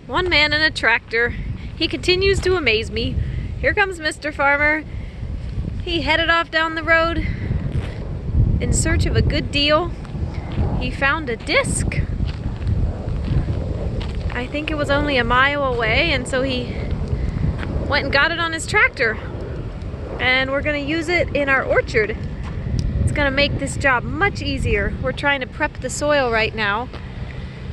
One man in a tractor. He continues to amaze me. Here comes Mr. Farmer. He headed off down the road in search of a good deal. He found a disc. I think it was only a mile away, and so he went and got it on his tractor. And we're gonna use it in our orchard. It's gonna make this job much easier. We're trying to prep the soil right now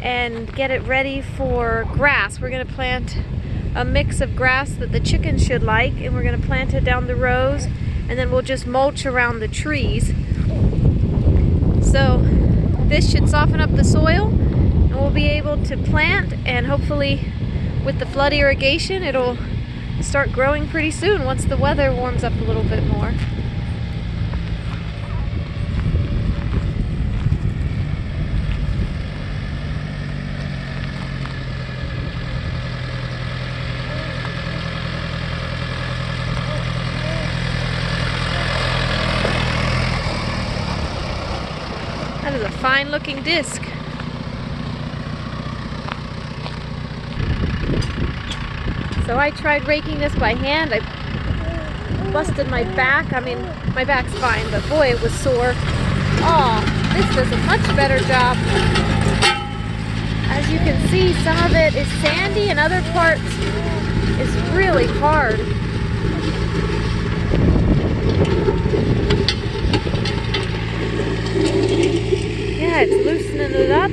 and get it ready for grass. We're gonna plant a mix of grass that the chickens should like, and we're gonna plant it down the rows, and then we'll just mulch around the trees. So this should soften up the soil, and we'll be able to plant, and hopefully with the flood irrigation it'll start growing pretty soon once the weather warms up a little bit more. That is a fine looking disc. So I tried raking this by hand. I busted my back. I mean, my back's fine, but boy, it was sore. Oh, this does a much better job. As you can see, some of it is sandy and other parts is really hard. Yeah, it's loosening it up.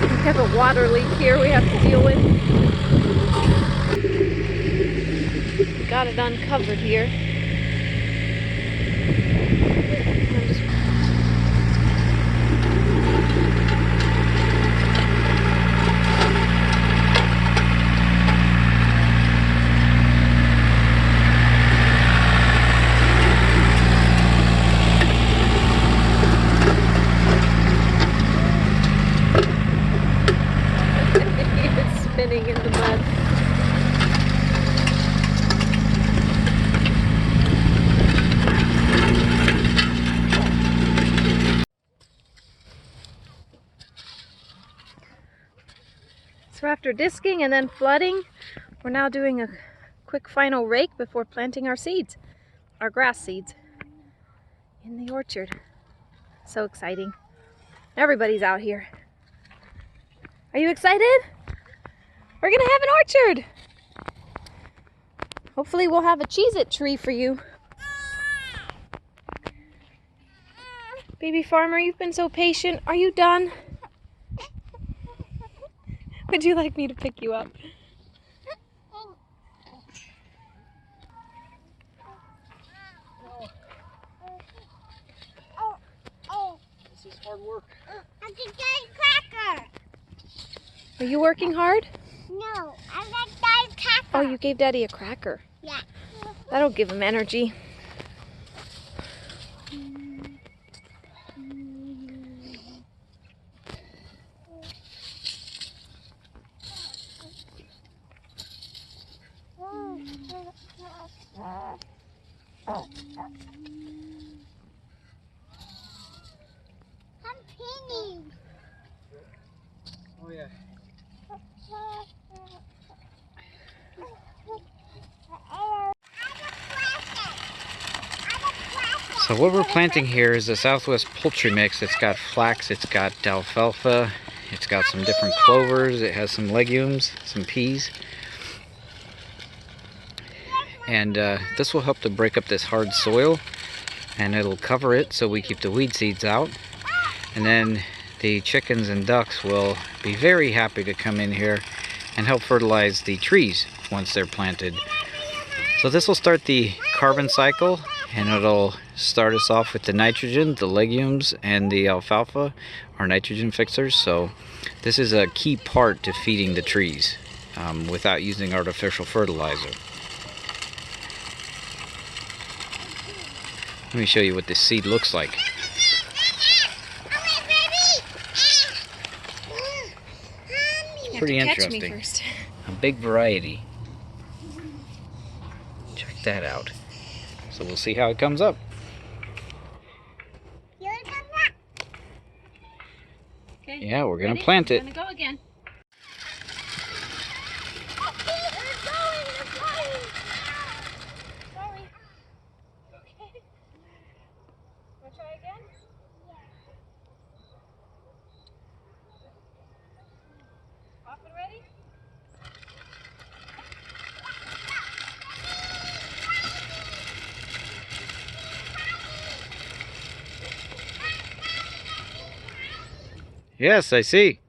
We have a water leak here we have to deal with. Got it uncovered here. Spinning in the mud. So after disking and then flooding, we're now doing a quick final rake before planting our seeds, our grass seeds, in the orchard. So exciting. Everybody's out here. Are you excited? We're gonna have an orchard. Hopefully we'll have a Cheez-It tree for you. Baby farmer, you've been so patient. Are you done? Would you like me to pick you up? This is hard work. I can get a cracker. Are you working hard? No, I like that cracker. Oh, you gave Daddy a cracker. Yeah. That'll give him energy. I'm peeing. Oh yeah. So what we're planting here is the Southwest Poultry mix. It's got flax, it's got alfalfa, it's got some different clovers, it has some legumes, some peas. And this will help to break up this hard soil, and it'll cover it so we keep the weed seeds out. And then the chickens and ducks will be very happy to come in here and help fertilize the trees once they're planted. So this will start the carbon cycle, and it'll start us off with the nitrogen, the legumes, and the alfalfa, our nitrogen fixers. So this is a key part to feeding the trees. without using artificial fertilizer. Let me show you what this seed looks like. It's pretty interesting. Catch me first. A big variety. Check that out. So we'll see how it comes up. Okay. Yeah, we're gonna Ready? plant it. We're gonna go again. Sorry. Okay. Wanna try again? Off and ready? Yes, I see.